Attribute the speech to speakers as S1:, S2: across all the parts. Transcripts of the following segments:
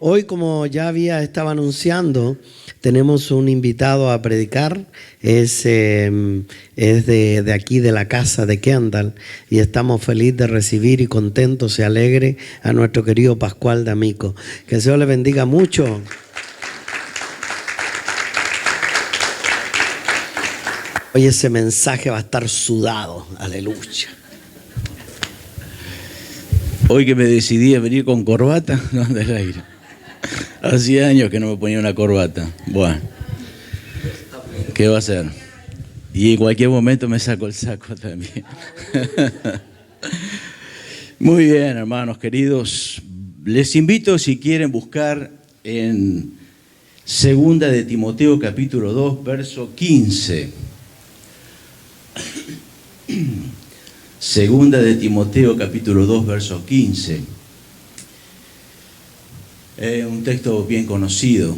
S1: Hoy, como ya estaba anunciando, tenemos un invitado a predicar. Es de aquí, de la casa de Kendall, y estamos felices de recibir y contentos y alegres a nuestro querido Pascual D'Amico. Que el Señor le bendiga mucho. Hoy ese mensaje va a estar sudado. Aleluya.
S2: Hoy que me decidí a venir con corbata, no anda el aire. Hacía años que no me ponía una corbata. Bueno, ¿qué va a hacer? Y en cualquier momento me saco el saco también. Muy bien, hermanos queridos. Les invito, si quieren, buscar en Segunda de Timoteo, capítulo 2, verso 15. Segunda de Timoteo, capítulo 2, verso 15. Un texto bien conocido,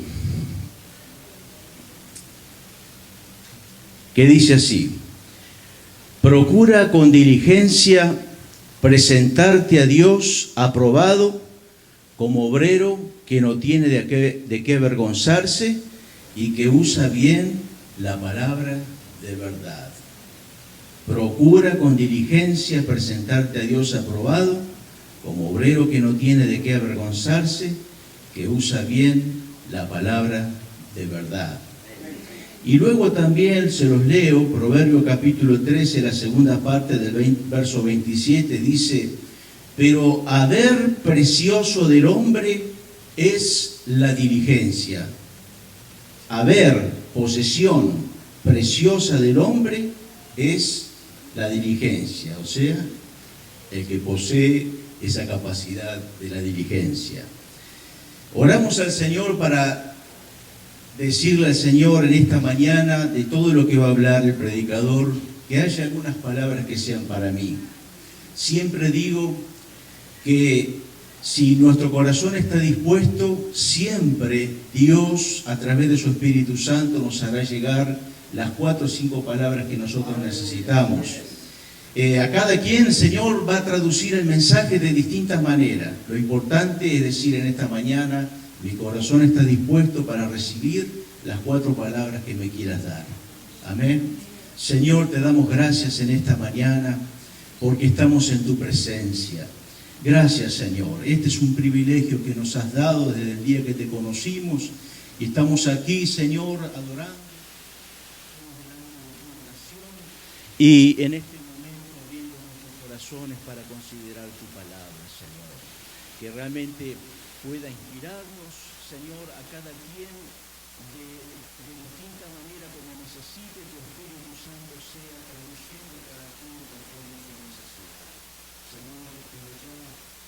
S2: que dice así: procura con diligencia presentarte a Dios aprobado, como obrero que no tiene de qué avergonzarse y que usa bien la palabra de verdad. Procura con diligencia presentarte a Dios aprobado, como obrero que no tiene de qué avergonzarse, que usa bien la palabra de verdad. Y luego también se los leo, Proverbio capítulo 13, la segunda parte del verso 27, dice: pero haber precioso del hombre es la diligencia. Haber posesión preciosa del hombre es la diligencia, o sea, el que posee esa capacidad de la diligencia. Oramos al Señor para decirle al Señor en esta mañana, de todo lo que va a hablar el predicador, que haya algunas palabras que sean para mí. Siempre digo que si nuestro corazón está dispuesto, siempre Dios, a través de su Espíritu Santo, nos hará llegar las 4 o 5 palabras que nosotros necesitamos. A cada quien el Señor va a traducir el mensaje de distintas maneras. Lo importante es decir en esta mañana: mi corazón está dispuesto para recibir las 4 palabras que me quieras dar. Amén. Señor, te damos gracias en esta mañana porque estamos en tu presencia. Gracias, Señor. Este es un privilegio que nos has dado desde el día que te conocimos y estamos aquí, Señor, adorando. Y en este momento abriendo nuestros corazones para considerar tu palabra, Señor. Que realmente pueda inspirarnos, Señor, a cada quien de distinta manera como necesite. Tu Espíritu Santo sea traduciendo cada uno conforme a su necesidad. Señor,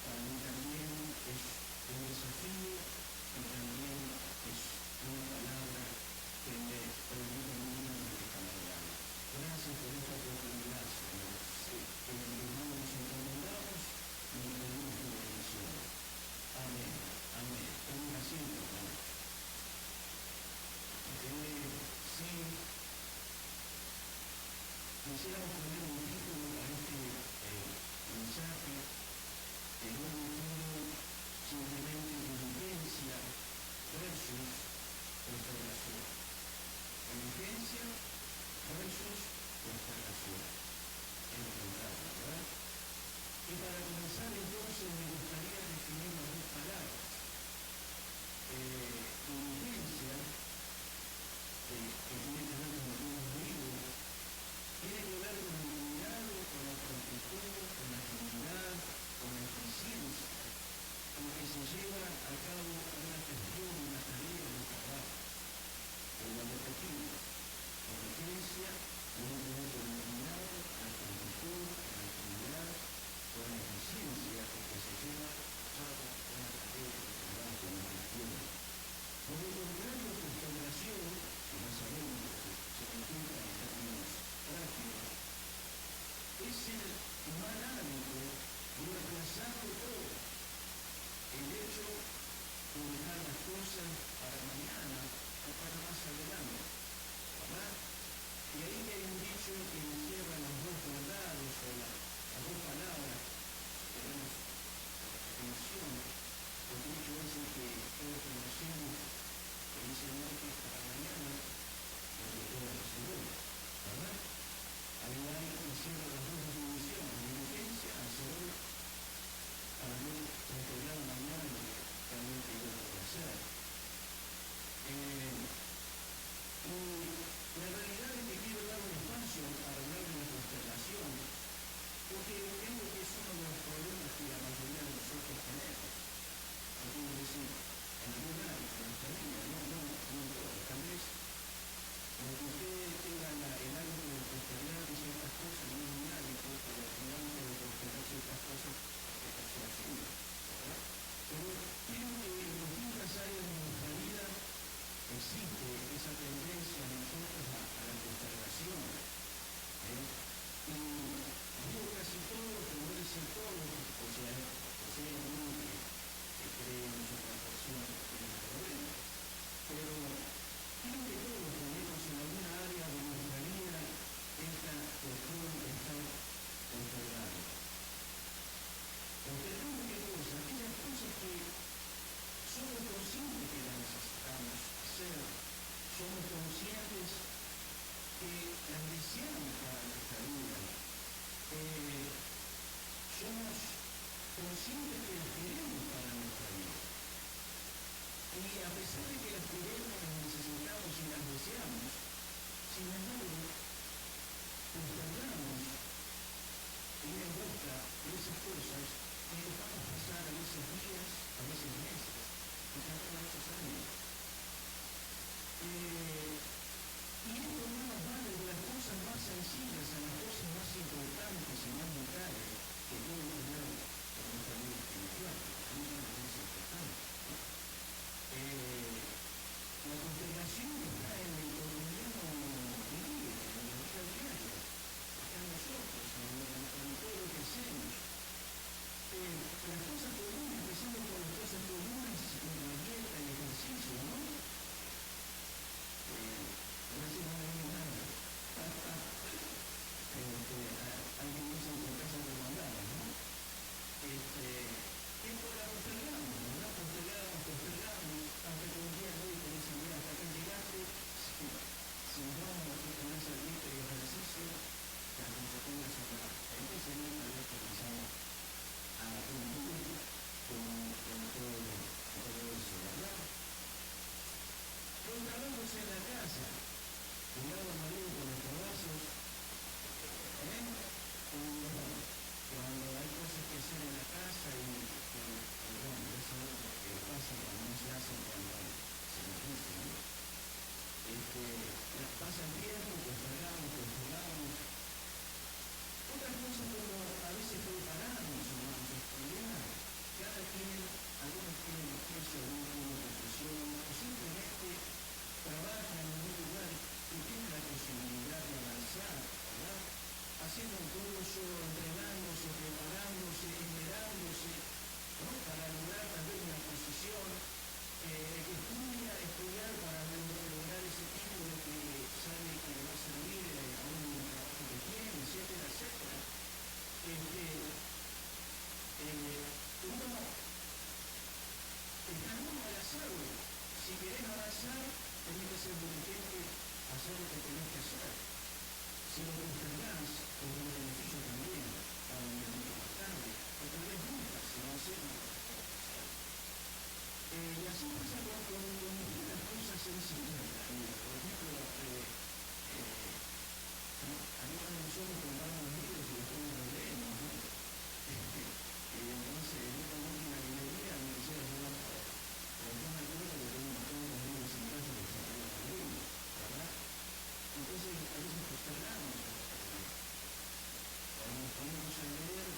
S2: para mí también es un desafío y también es una palabra que me obliga a mí en esta mañana. Gracias por esta oportunidad, Señor. Que en tu nombre nos encomendamos y nos pedimos tu bendición. Amén. Amén. Tomen asiento, hermano. Sí. Quisiéramos poner un título a
S3: somos conscientes que las queremos para nuestra vida. Y a pesar de que las queremos, las necesitamos y las deseamos, sin embargo, nos tardamos en ir en busca de esas cosas y dejamos pasar a veces días, a veces meses, quizás a veces años. Y esto no nos va de las cosas más sencillas a las cosas más importantes y más vitales que pueden tener en nuestra vida espiritual, porque también es importante. La constelación está en el cotidiano vivir, en la vida diaria, está en nosotros, en todo lo que hacemos. Las cosas comunes, empezando por las cosas comunes, la dieta, el ejercicio, ¿no? A veces no hay nada. Hay que irse por casa de mandada, ¿no? Esto la postergamos, ¿verdad? Postergamos, hasta que un día hoy te dicen, mira, hasta que llegaste, si no con esa dieta y ejercicio, las consecuencias son malas. Entonces nunca había comenzado a cumplir con todo eso, ¿verdad? Los trabajos en la casa, cuidado marido con los trabajos, cuando hay cosas que hacer en la casa y bueno, eso es lo que pasa cuando no se hacen cuando se nos dice, ¿no? Pasa el tiempo, postergamos. Otras cosas como a veces preparamos, hermanos, estudiar. Cada quien, algunos tienen acceso a una profesión o simplemente trabajan en un lugar y tienen la posibilidad de avanzar, ¿verdad? Haciendo un curso, entrenándose, preparándose, esmerándose, ¿no? Para lograr también una posición, estudiar para lograr ese título que sabe que le va a servir a un trabajo que tiene, etcétera, etcétera. Cada uno al hacerlo. Si querés avanzar, tenés que ser diligente, hacer lo que tenés que hacer. Si lo postergás, con un beneficio también, para un momento más tarde, o tal vez nunca, si no hacemos lo que tenés que hacer. Y así pasa con las cosas sencillas de la vida. Por ejemplo, a mí cuando nosotros compramos los libros y después los leemos, ¿no? Entonces, en esta última librería me quisiera llevar todo. Pero yo me acuerdo que tengo todos los libros en casa que se habían leído, ¿verdad? Entonces, a veces postergamos. Cuando nos ponemos a leer,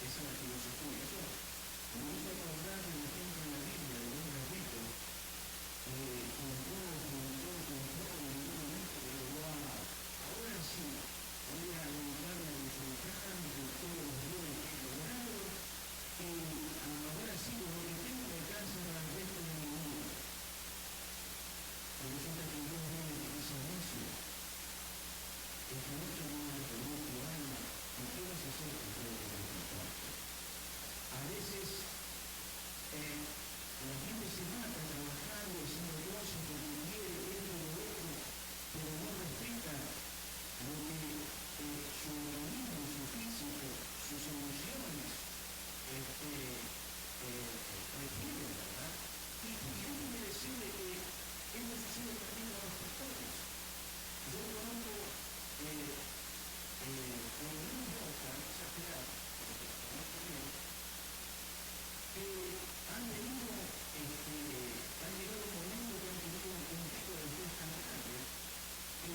S3: esa es la filosofía. Yo, me gusta recordar un ejemplo en la Biblia de un rabito que entró en un momento que llegó ahora sí, voy a dedicarme a disfrutar de todos los bienes que he logrado y ahora sí, lo que tengo me alcanza para el resto de mi vida. Pero resulta que Dios viene y dice, necio, el que no te viene a tener tu alma, ¿y qué vas a hacer con todo lo que encontraste? A veces la gente se mata trabajando, haciendo cosas porque quiere esto y lo otro, pero no respeta lo que su organismo, su físico, sus emociones requieren, ¿verdad? Y déjenme decirle que esto sucede también con los pastores. Yo conozco por lo menos dos, para no exagerar, porque los conozco bien, que han llegado un momento que han tenido un tipo de fe tan grande que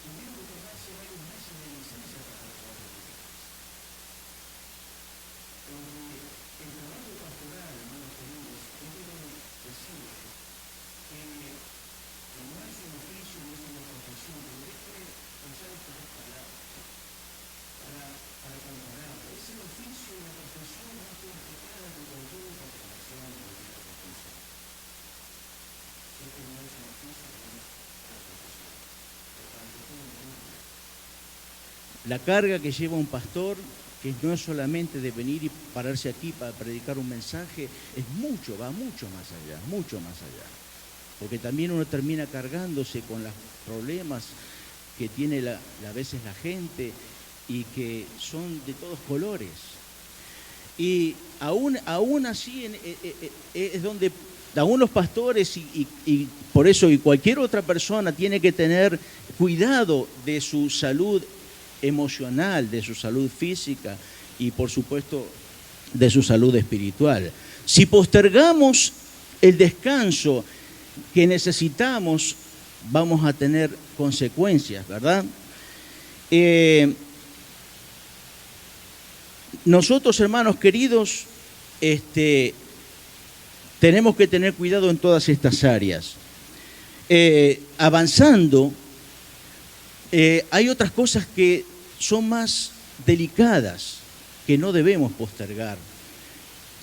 S3: tuvieron que tomarse varios meses de licencia para trabajar en su casa. El trabajo pastoral, hermanos queridos, yo quiero decirles que no es un oficio, no es una profesión, pero déjenme usar estas dos palabras para compararlo. Es el oficio y la profesión más complicada que cualquier otra profesión o cualquier otra función. Sé que no es un oficio, no es una profesión, pero para que ustedes entiendan.
S2: La carga que lleva un pastor, que no es solamente de venir y pararse aquí para predicar un mensaje, es mucho, va mucho más allá, mucho más allá. Porque también uno termina cargándose con los problemas que tiene a veces la gente y que son de todos colores. Y aún así es donde aún los pastores y por eso y cualquier otra persona tiene que tener cuidado de su salud emocional, de su salud física y por supuesto de su salud espiritual. Si postergamos el descanso que necesitamos, vamos a tener consecuencias, ¿verdad? Nosotros, hermanos queridos, tenemos que tener cuidado en todas estas áreas. Avanzando, hay otras cosas que son más delicadas, que no debemos postergar,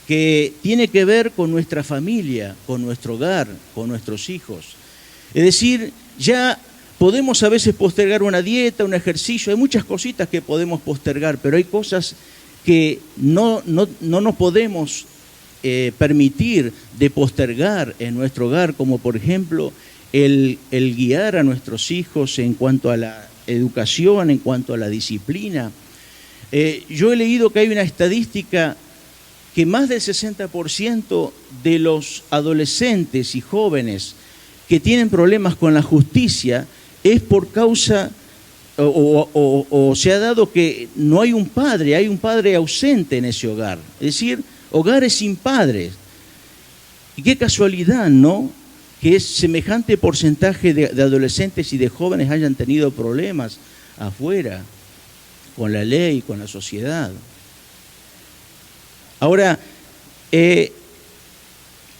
S2: que tiene que ver con nuestra familia, con nuestro hogar, con nuestros hijos. Es decir, ya podemos a veces postergar una dieta, un ejercicio, hay muchas cositas que podemos postergar, pero hay cosas que no nos podemos permitir de postergar en nuestro hogar, como por ejemplo el guiar a nuestros hijos en cuanto a la educación, en cuanto a la disciplina. Yo he leído que hay una estadística que más del 60% de los adolescentes y jóvenes que tienen problemas con la justicia es por causa o se ha dado que no hay un padre ausente en ese hogar. Es decir, hogares sin padres. Y qué casualidad, ¿no?, que semejante porcentaje de adolescentes y de jóvenes hayan tenido problemas afuera, con la ley, con la sociedad. Ahora,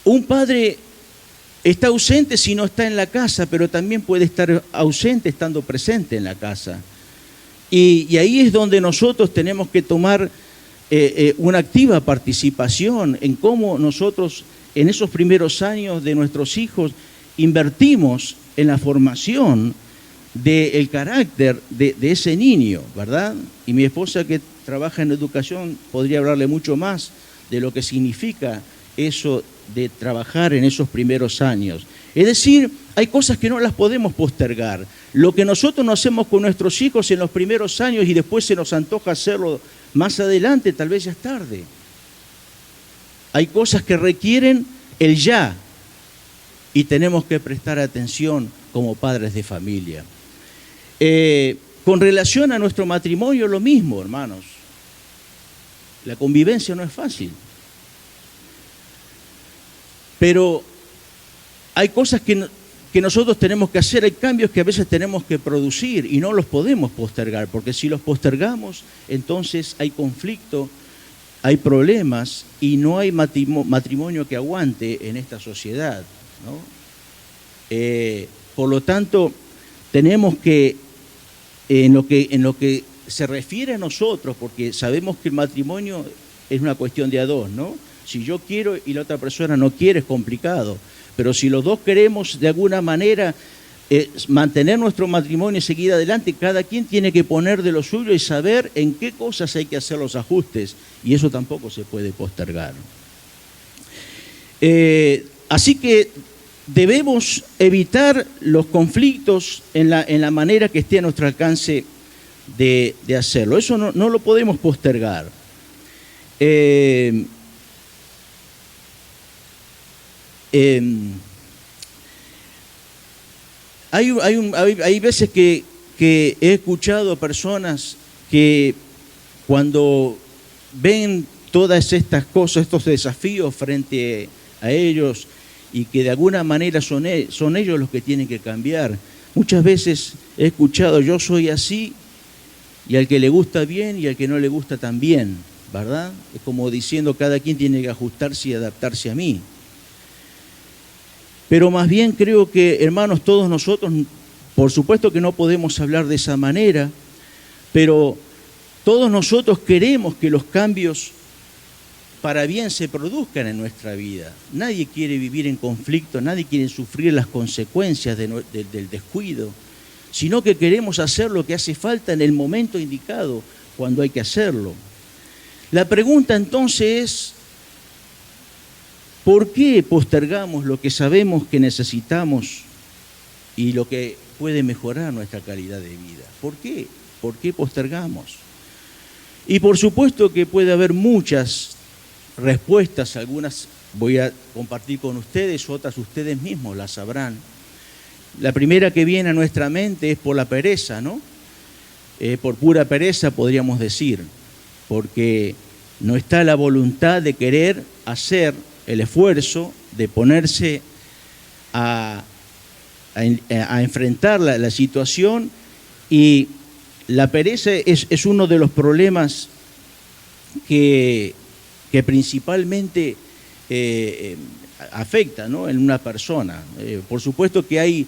S2: un padre está ausente si no está en la casa, pero también puede estar ausente estando presente en la casa. Y ahí es donde nosotros tenemos que tomar una activa participación en cómo nosotros en esos primeros años de nuestros hijos invertimos en la formación del carácter de ese niño, ¿verdad? Y mi esposa, que trabaja en educación, podría hablarle mucho más de lo que significa eso de trabajar en esos primeros años. Es decir, hay cosas que no las podemos postergar. Lo que nosotros no hacemos con nuestros hijos en los primeros años y después se nos antoja hacerlo más adelante, tal vez ya es tarde. Hay cosas que requieren el ya y tenemos que prestar atención como padres de familia. Con relación a nuestro matrimonio, lo mismo, hermanos. La convivencia no es fácil. Pero hay cosas que nosotros tenemos que hacer, hay cambios que a veces tenemos que producir y no los podemos postergar, porque si los postergamos, entonces hay conflicto hay problemas y no hay matrimonio que aguante en esta sociedad, ¿no? Por lo tanto, tenemos que en lo que se refiere a nosotros, porque sabemos que el matrimonio es una cuestión de a dos, ¿no? Si yo quiero y la otra persona no quiere, es complicado. Pero si los dos queremos de alguna manera mantener nuestro matrimonio y seguir adelante, cada quien tiene que poner de lo suyo y saber en qué cosas hay que hacer los ajustes. Y eso tampoco se puede postergar. Así que debemos evitar los conflictos en la manera que esté a nuestro alcance de hacerlo. Eso no lo podemos postergar. Hay veces que he escuchado a personas que cuando ven todas estas cosas, estos desafíos frente a ellos y que de alguna manera son ellos los que tienen que cambiar. Muchas veces he escuchado, yo soy así y al que le gusta bien y al que no le gusta también, ¿verdad? Es como diciendo cada quien tiene que ajustarse y adaptarse a mí. Pero más bien creo que, hermanos, todos nosotros, por supuesto que no podemos hablar de esa manera, pero todos nosotros queremos que los cambios para bien se produzcan en nuestra vida. Nadie quiere vivir en conflicto, nadie quiere sufrir las consecuencias del descuido, sino que queremos hacer lo que hace falta en el momento indicado, cuando hay que hacerlo. La pregunta entonces es, ¿por qué postergamos lo que sabemos que necesitamos y lo que puede mejorar nuestra calidad de vida? ¿Por qué? ¿Por qué postergamos? Y por supuesto que puede haber muchas respuestas, algunas voy a compartir con ustedes, otras ustedes mismos las sabrán. La primera que viene a nuestra mente es por la pereza, ¿no? Por pura pereza podríamos decir, porque no está la voluntad de querer hacer el esfuerzo de ponerse a enfrentar la situación, y la pereza es uno de los problemas que principalmente afecta, ¿no?, en una persona. Por supuesto que hay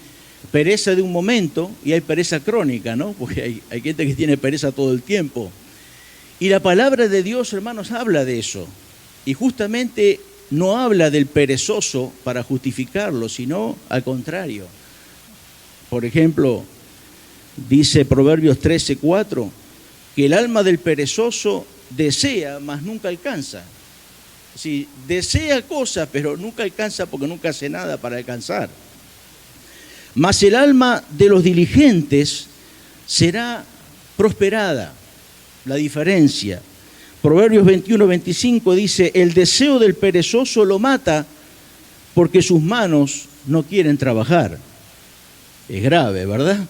S2: pereza de un momento y hay pereza crónica, ¿no?, porque hay gente que tiene pereza todo el tiempo. Y la palabra de Dios, hermanos, habla de eso. Y justamente no habla del perezoso para justificarlo, sino al contrario. Por ejemplo, dice Proverbios 13:4, que el alma del perezoso desea, mas nunca alcanza. Sí, desea cosas, pero nunca alcanza porque nunca hace nada para alcanzar. Mas el alma de los diligentes será prosperada. La diferencia. Proverbios 21:25 dice, el deseo del perezoso lo mata porque sus manos no quieren trabajar. Es grave, ¿verdad?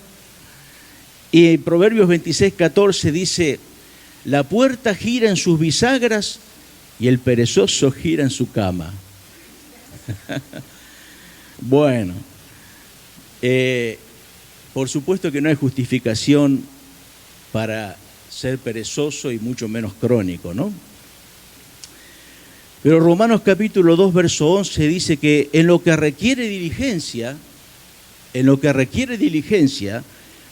S2: Y Proverbios 26:14 dice, la puerta gira en sus bisagras y el perezoso gira en su cama. Bueno, por supuesto que no hay justificación para ser perezoso y mucho menos crónico, ¿no? Pero Romanos capítulo 2, verso 11 dice que en lo que requiere diligencia,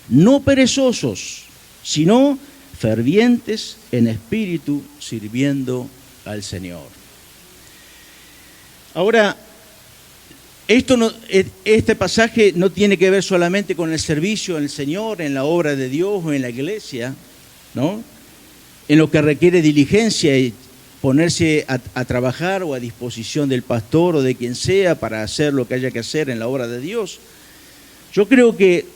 S2: no perezosos, sino fervientes en espíritu, sirviendo al Señor. Ahora, este pasaje no tiene que ver solamente con el servicio al Señor, en la obra de Dios o en la iglesia, ¿no? En lo que requiere diligencia y ponerse a trabajar o a disposición del pastor o de quien sea para hacer lo que haya que hacer en la obra de Dios. Yo creo que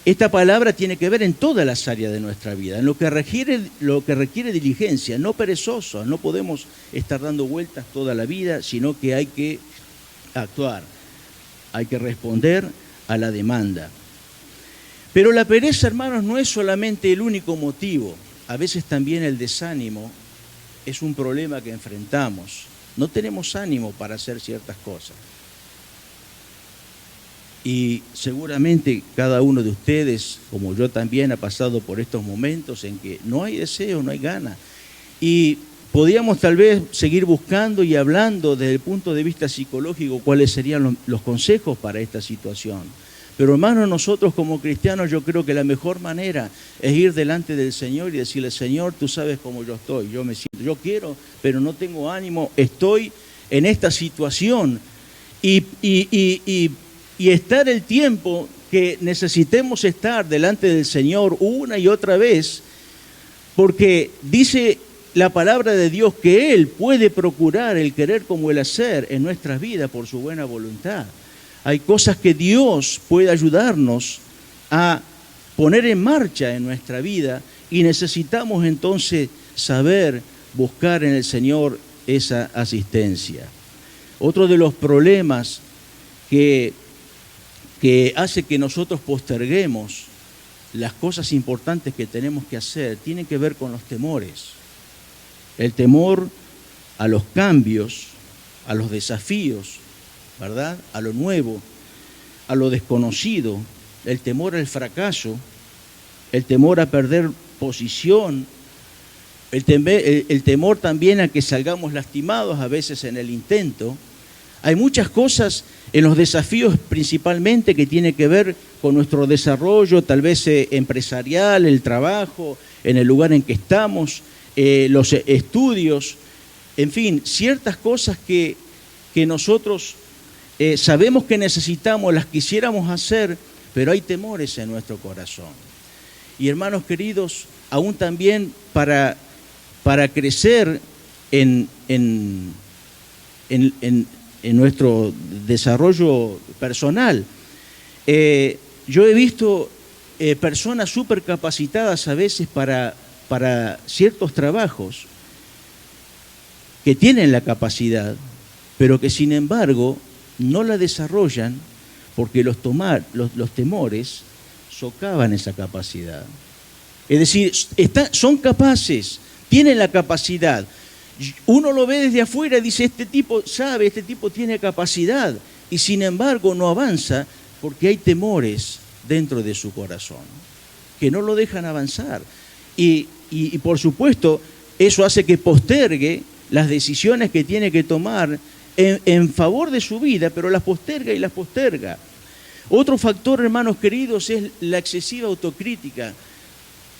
S2: esta palabra tiene que ver en todas las áreas de nuestra vida, en lo que requiere diligencia, no perezosos. No podemos estar dando vueltas toda la vida, sino que hay que actuar, hay que responder a la demanda. Pero la pereza, hermanos, no es solamente el único motivo. A veces también el desánimo es un problema que enfrentamos. No tenemos ánimo para hacer ciertas cosas. Y seguramente cada uno de ustedes, como yo también, ha pasado por estos momentos en que no hay deseo, no hay ganas. Y podríamos tal vez seguir buscando y hablando desde el punto de vista psicológico cuáles serían los consejos para esta situación. Pero hermanos, nosotros como cristianos yo creo que la mejor manera es ir delante del Señor y decirle: Señor, tú sabes cómo yo estoy, yo me siento, yo quiero, pero no tengo ánimo, estoy en esta situación. Y estar el tiempo que necesitemos estar delante del Señor una y otra vez, porque dice la palabra de Dios que Él puede procurar el querer como el hacer en nuestras vidas por su buena voluntad. Hay cosas que Dios puede ayudarnos a poner en marcha en nuestra vida y necesitamos entonces saber buscar en el Señor esa asistencia. Otro de los problemas que hace que nosotros posterguemos las cosas importantes que tenemos que hacer tiene que ver con los temores. El temor a los cambios, a los desafíos, ¿verdad? A lo nuevo, a lo desconocido, el temor al fracaso, el temor a perder posición, el temor también a que salgamos lastimados a veces en el intento. Hay muchas cosas en los desafíos principalmente que tienen que ver con nuestro desarrollo, tal vez empresarial, el trabajo, en el lugar en que estamos, los estudios, en fin, ciertas cosas que nosotros sabemos que necesitamos, las quisiéramos hacer, pero hay temores en nuestro corazón. Y hermanos queridos, aún también para crecer en nuestro desarrollo personal, yo he visto personas súper capacitadas a veces para ciertos trabajos que tienen la capacidad, pero que sin embargo no la desarrollan porque los temores socavan esa capacidad. Es decir, son capaces, tienen la capacidad. Uno lo ve desde afuera y dice: este tipo sabe, este tipo tiene capacidad, y sin embargo no avanza porque hay temores dentro de su corazón que no lo dejan avanzar. Y por supuesto, eso hace que postergue las decisiones que tiene que tomar en favor de su vida, pero las posterga y las posterga. Otro factor, hermanos queridos, es la excesiva autocrítica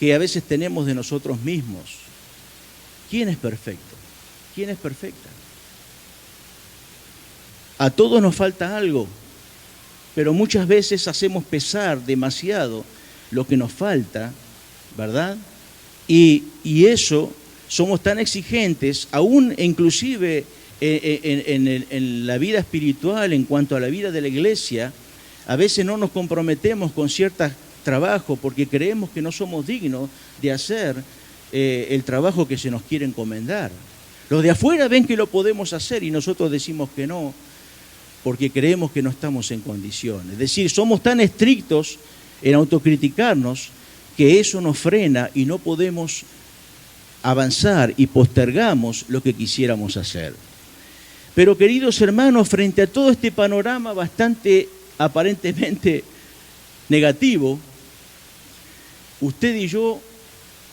S2: que a veces tenemos de nosotros mismos. ¿Quién es perfecto? ¿Quién es perfecta? A todos nos falta algo, pero muchas veces hacemos pesar demasiado lo que nos falta, ¿verdad? Y eso, somos tan exigentes, aún inclusive en la vida espiritual, en cuanto a la vida de la iglesia, a veces no nos comprometemos con ciertos trabajos porque creemos que no somos dignos de hacer el trabajo que se nos quiere encomendar. Los de afuera ven que lo podemos hacer y nosotros decimos que no, porque creemos que no estamos en condiciones. Es decir, somos tan estrictos en autocriticarnos que eso nos frena y no podemos avanzar y postergamos lo que quisiéramos hacer. Pero queridos hermanos, frente a todo este panorama bastante aparentemente negativo, usted y yo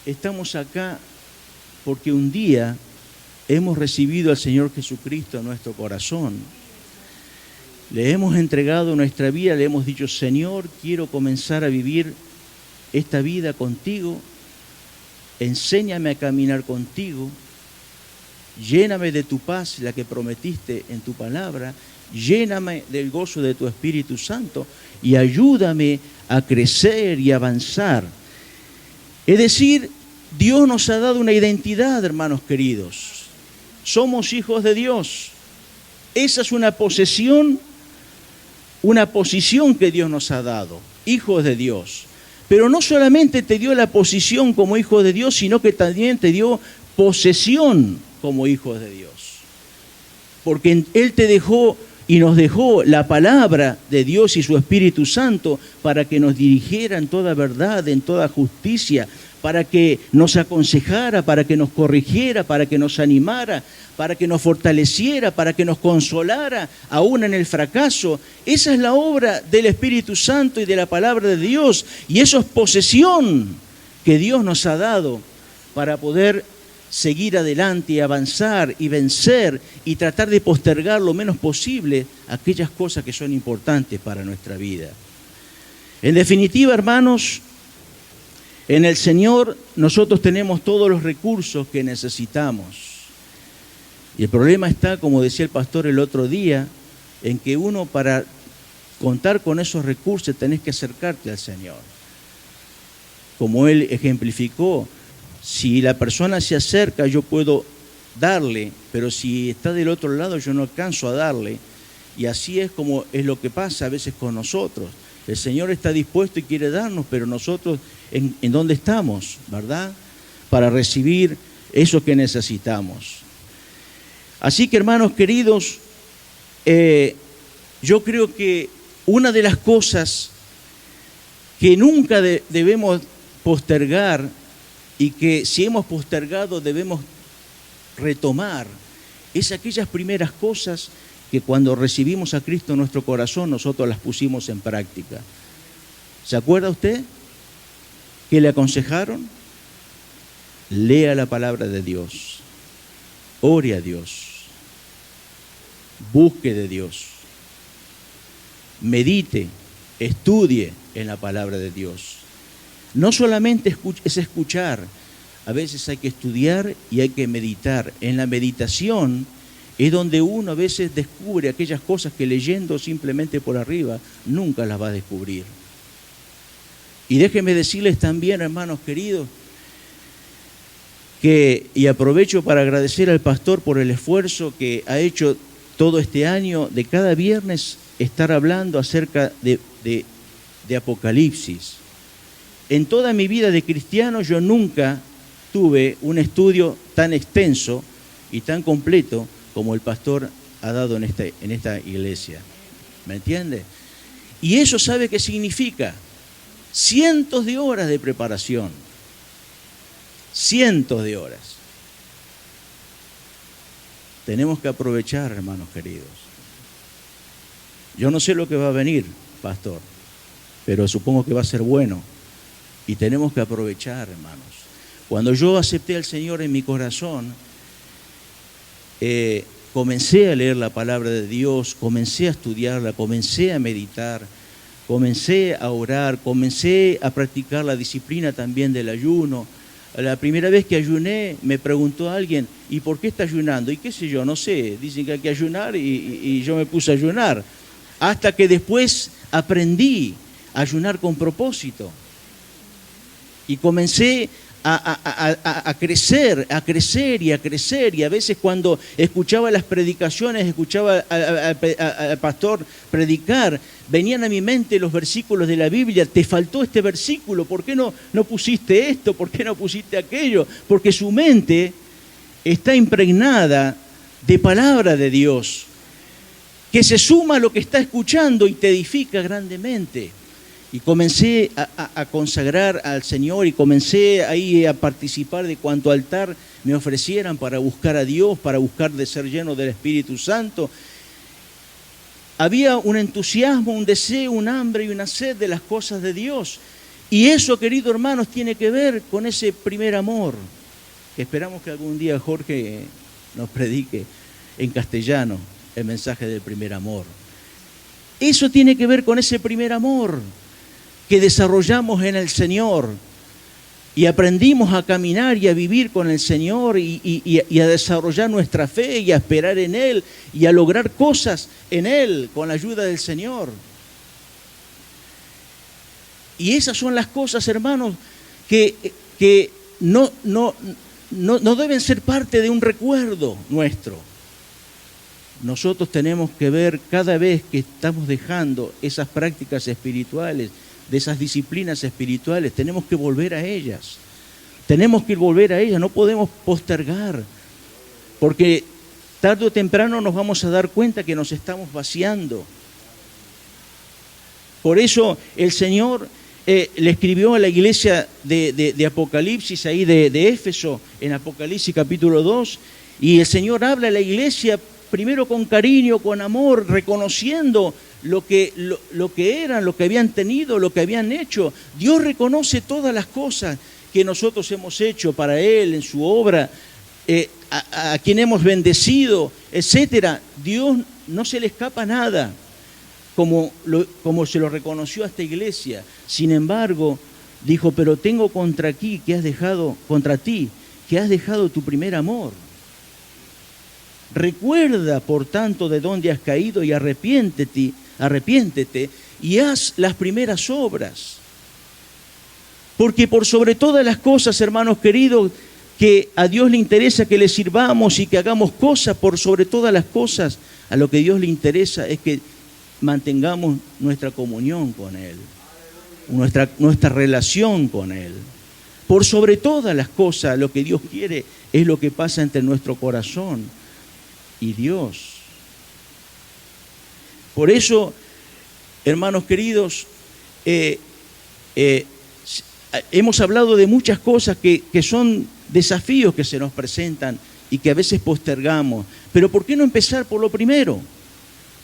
S2: estamos acá porque un día hemos recibido al Señor Jesucristo en nuestro corazón. Le hemos entregado nuestra vida, le hemos dicho: Señor, quiero comenzar a vivir esta vida contigo, enséñame a caminar contigo, lléname de tu paz, la que prometiste en tu palabra, lléname del gozo de tu Espíritu Santo y ayúdame a crecer y avanzar. Es decir, Dios nos ha dado una identidad, hermanos queridos. Somos hijos de Dios. Esa es una posición que Dios nos ha dado, hijos de Dios. Pero no solamente te dio la posición como hijo de Dios, sino que también te dio posesión como hijos de Dios. Porque Él te dejó y nos dejó la palabra de Dios y su Espíritu Santo para que nos dirigiera en toda verdad, en toda justicia, para que nos aconsejara, para que nos corrigiera, para que nos animara, para que nos fortaleciera, para que nos consolara aún en el fracaso. Esa es la obra del Espíritu Santo y de la palabra de Dios, y eso es posesión que Dios nos ha dado para poder seguir adelante y avanzar y vencer y tratar de postergar lo menos posible aquellas cosas que son importantes para nuestra vida. En definitiva, hermanos, en el Señor nosotros tenemos todos los recursos que necesitamos. Y el problema está, como decía el pastor el otro día, en que uno para contar con esos recursos tenés que acercarte al Señor. Como él ejemplificó, si la persona se acerca yo puedo darle, pero si está del otro lado yo no alcanzo a darle. Y así es como es lo que pasa a veces con nosotros. El Señor está dispuesto y quiere darnos, pero nosotros en dónde estamos, ¿verdad? Para recibir eso que necesitamos. Así que, hermanos queridos, yo creo que una de las cosas que nunca debemos postergar y que si hemos postergado debemos retomar es aquellas primeras cosas que cuando recibimos a Cristo en nuestro corazón nosotros las pusimos en práctica. ¿Se acuerda usted qué le aconsejaron? Lea la palabra de Dios, ore a Dios, busque de Dios, medite, estudie en la palabra de Dios. No solamente es escuchar, a veces hay que estudiar y hay que meditar. En la meditación es donde uno a veces descubre aquellas cosas que leyendo simplemente por arriba nunca las va a descubrir. Y déjenme decirles también, hermanos queridos, y aprovecho para agradecer al pastor por el esfuerzo que ha hecho todo este año de cada viernes estar hablando acerca de Apocalipsis. En toda mi vida de cristiano yo nunca tuve un estudio tan extenso y tan completo como el pastor ha dado en esta iglesia. ¿Me entiende? Y eso, ¿sabe qué significa? Cientos de horas de preparación. Cientos de horas. Tenemos que aprovechar, hermanos queridos. Yo no sé lo que va a venir, pastor, pero supongo que va a ser bueno. Y tenemos que aprovechar, hermanos. Cuando yo acepté al Señor en mi corazón, comencé a leer la palabra de Dios, comencé a estudiarla, comencé a meditar, comencé a orar, comencé a practicar la disciplina también del ayuno. La primera vez que ayuné me preguntó alguien, ¿y por qué está ayunando? Y qué sé yo, no sé, dicen que hay que ayunar y yo me puse a ayunar. Hasta que después aprendí a ayunar con propósito. Y comencé a crecer y a crecer. Y a veces cuando escuchaba las predicaciones, escuchaba al pastor predicar, venían a mi mente los versículos de la Biblia. Te faltó este versículo, ¿por qué no pusiste esto? ¿Por qué no pusiste aquello? Porque su mente está impregnada de palabra de Dios, que se suma a lo que está escuchando y te edifica grandemente. Y comencé a consagrar al Señor y comencé ahí a participar de cuanto altar me ofrecieran para buscar a Dios, para buscar de ser lleno del Espíritu Santo. Había un entusiasmo, un deseo, un hambre y una sed de las cosas de Dios. Y eso, queridos hermanos, tiene que ver con ese primer amor, que esperamos que algún día Jorge nos predique en castellano el mensaje del primer amor. Eso tiene que ver con ese primer amor que desarrollamos en el Señor y aprendimos a caminar y a vivir con el Señor y a desarrollar nuestra fe y a esperar en Él y a lograr cosas en Él con la ayuda del Señor. Y esas son las cosas, hermanos, que no deben ser parte de un recuerdo nuestro. Nosotros tenemos que ver cada vez que estamos dejando esas prácticas espirituales, de esas disciplinas espirituales, tenemos que volver a ellas. Tenemos que volver a ellas, no podemos postergar, porque tarde o temprano nos vamos a dar cuenta que nos estamos vaciando. Por eso el Señor le escribió a la iglesia de Apocalipsis, ahí de Éfeso, en Apocalipsis capítulo 2, y el Señor habla a la iglesia primero con cariño, con amor, reconociendo lo que eran, lo que habían tenido, lo que habían hecho. Dios reconoce todas las cosas que nosotros hemos hecho para Él, en su obra, a quien hemos bendecido, etcétera. Dios no se le escapa nada, como se lo reconoció a esta iglesia. Sin embargo, dijo, pero tengo contra ti que has dejado tu primer amor. Recuerda, por tanto, de dónde has caído y arrepiéntete y haz las primeras obras. Porque por sobre todas las cosas, hermanos queridos, que a Dios le interesa que le sirvamos y que hagamos cosas por sobre todas las cosas, a lo que Dios le interesa es que mantengamos nuestra comunión con Él, nuestra relación con Él. Por sobre todas las cosas, lo que Dios quiere es lo que pasa entre nuestro corazón y Dios. Por eso, hermanos queridos, hemos hablado de muchas cosas que son desafíos que se nos presentan y que a veces postergamos. Pero ¿por qué no empezar por lo primero?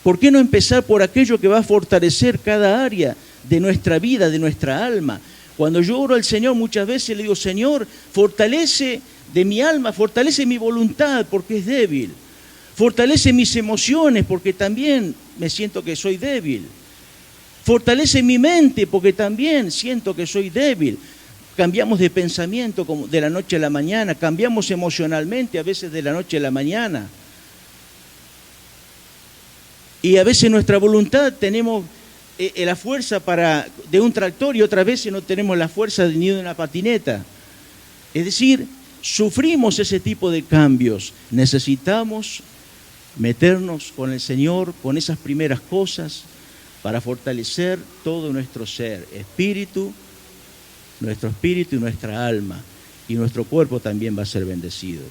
S2: ¿Por qué no empezar por aquello que va a fortalecer cada área de nuestra vida, de nuestra alma? Cuando yo oro al Señor muchas veces le digo, Señor, fortalece de mi alma, fortalece mi voluntad porque es débil. Fortalece mis emociones porque también me siento que soy débil. Fortalece mi mente porque también siento que soy débil. Cambiamos de pensamiento como de la noche a la mañana, cambiamos emocionalmente a veces de la noche a la mañana. Y a veces nuestra voluntad tenemos la fuerza de un tractor y otras veces no tenemos la fuerza ni de una patineta. Es decir, sufrimos ese tipo de cambios. Necesitamos meternos con el Señor, con esas primeras cosas, para fortalecer todo nuestro ser, nuestro espíritu y nuestra alma, y nuestro cuerpo también va a ser bendecido.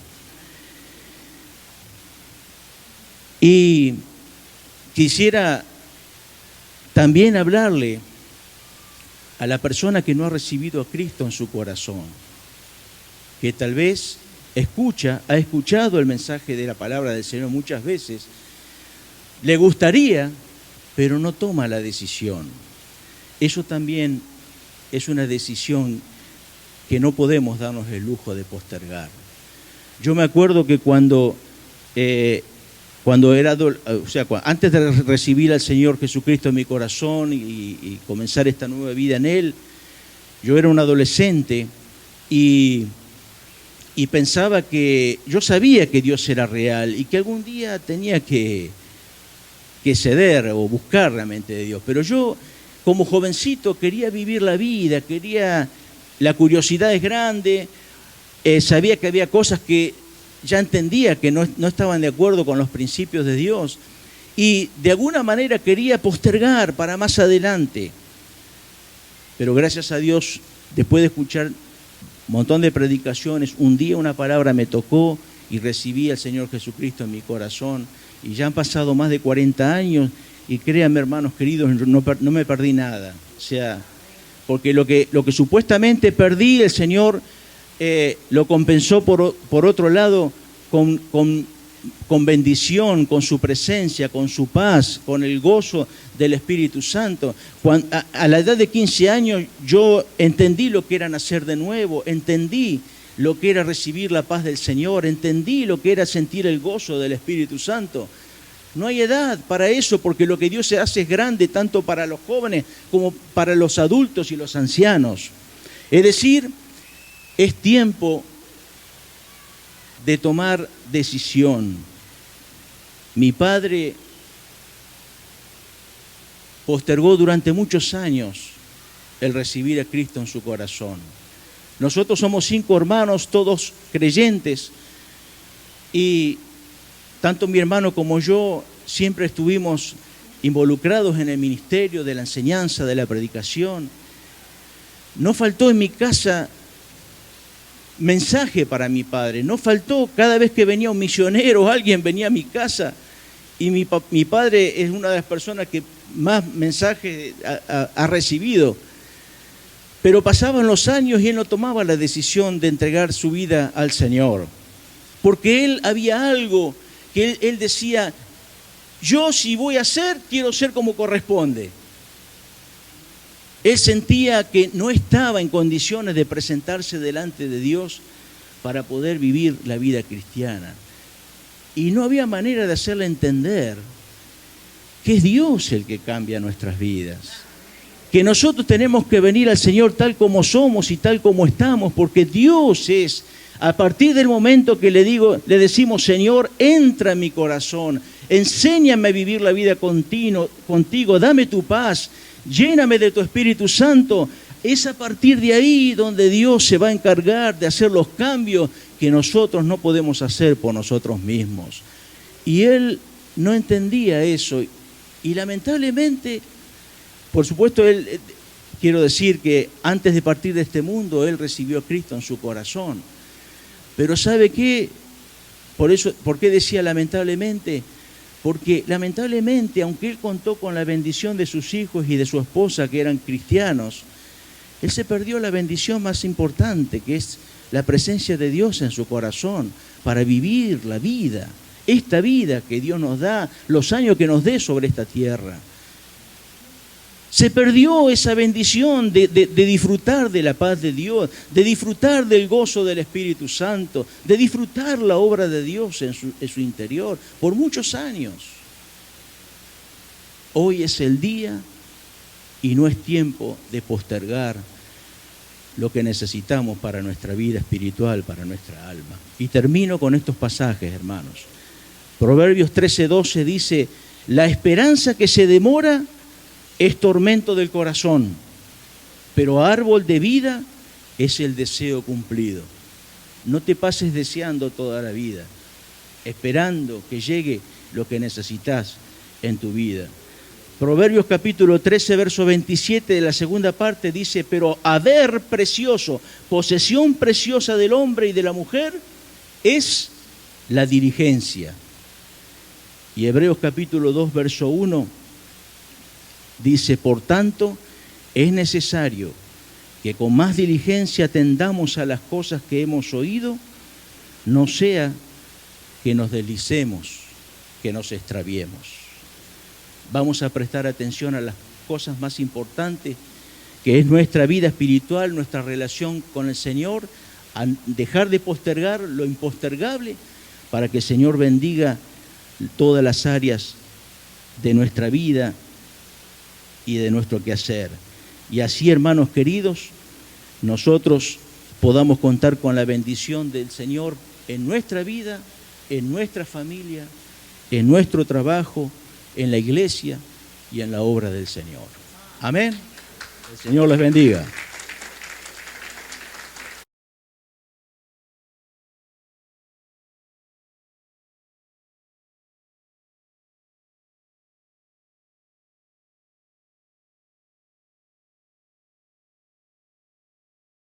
S2: Y quisiera también hablarle a la persona que no ha recibido a Cristo en su corazón, que tal vez ha escuchado el mensaje de la palabra del Señor muchas veces, le gustaría, pero no toma la decisión. Eso también es una decisión que no podemos darnos el lujo de postergar. Yo me acuerdo que antes de recibir al Señor Jesucristo en mi corazón y comenzar esta nueva vida en Él, yo era un adolescente y pensaba que yo sabía que Dios era real y que algún día tenía que ceder o buscar la mente de Dios. Pero yo, como jovencito, quería vivir la vida, la curiosidad es grande, sabía que había cosas que ya entendía que no estaban de acuerdo con los principios de Dios y de alguna manera quería postergar para más adelante. Pero gracias a Dios, después de escuchar un montón de predicaciones, un día una palabra me tocó y recibí al Señor Jesucristo en mi corazón. Y ya han pasado más de 40 años y créanme, hermanos queridos, no me perdí nada. O sea, porque lo que supuestamente perdí, el Señor lo compensó por otro lado con bendición, con su presencia, con su paz, con el gozo del Espíritu Santo. A la edad de 15 años yo entendí lo que era nacer de nuevo, entendí lo que era recibir la paz del Señor, entendí lo que era sentir el gozo del Espíritu Santo. No hay edad para eso, porque lo que Dios hace es grande tanto para los jóvenes como para los adultos y los ancianos. Es decir, es tiempo de tomar decisión. Mi padre postergó durante muchos años el recibir a Cristo en su corazón. Nosotros somos 5 hermanos, todos creyentes, y tanto mi hermano como yo siempre estuvimos involucrados en el ministerio de la enseñanza, de la predicación. No faltó en mi casa mensaje para mi padre, no faltó cada vez que venía un misionero, alguien venía a mi casa, y mi padre es una de las personas que más mensajes ha recibido. Pero pasaban los años y él no tomaba la decisión de entregar su vida al Señor. Porque él había algo que él decía, yo si voy a ser, quiero ser como corresponde. Él sentía que no estaba en condiciones de presentarse delante de Dios para poder vivir la vida cristiana. Y no había manera de hacerle entender que es Dios el que cambia nuestras vidas. Que nosotros tenemos que venir al Señor tal como somos y tal como estamos, porque Dios es, a partir del momento que le decimos, Señor, entra en mi corazón, enséñame a vivir la vida contigo, dame tu paz, lléname de tu Espíritu Santo. Es a partir de ahí donde Dios se va a encargar de hacer los cambios que nosotros no podemos hacer por nosotros mismos. Y él no entendía eso. Y lamentablemente, por supuesto, quiero decir que antes de partir de este mundo, él recibió a Cristo en su corazón. Pero ¿sabe qué? ¿Por qué decía lamentablemente? Porque lamentablemente, aunque él contó con la bendición de sus hijos y de su esposa, que eran cristianos, él se perdió la bendición más importante, que es la presencia de Dios en su corazón, para vivir la vida, esta vida que Dios nos da, los años que nos dé sobre esta tierra. Se perdió esa bendición de disfrutar de la paz de Dios, de disfrutar del gozo del Espíritu Santo, de disfrutar la obra de Dios en su interior por muchos años. Hoy es el día y no es tiempo de postergar lo que necesitamos para nuestra vida espiritual, para nuestra alma. Y termino con estos pasajes, hermanos. Proverbios 13:12 dice, la esperanza que se demora es tormento del corazón, pero árbol de vida es el deseo cumplido. No te pases deseando toda la vida, esperando que llegue lo que necesitas en tu vida. Proverbios capítulo 13, verso 27 de la segunda parte dice, pero haber precioso, posesión preciosa del hombre y de la mujer, es la diligencia. Y Hebreos capítulo 2, verso 1 dice, por tanto, es necesario que con más diligencia atendamos a las cosas que hemos oído, no sea que nos deslicemos, que nos extraviemos. Vamos a prestar atención a las cosas más importantes, que es nuestra vida espiritual, nuestra relación con el Señor, a dejar de postergar lo impostergable para que el Señor bendiga todas las áreas de nuestra vida y de nuestro quehacer. Y así, hermanos queridos, nosotros podamos contar con la bendición del Señor en nuestra vida, en nuestra familia, en nuestro trabajo, en la iglesia y en la obra del Señor. Amén. El Señor les bendiga.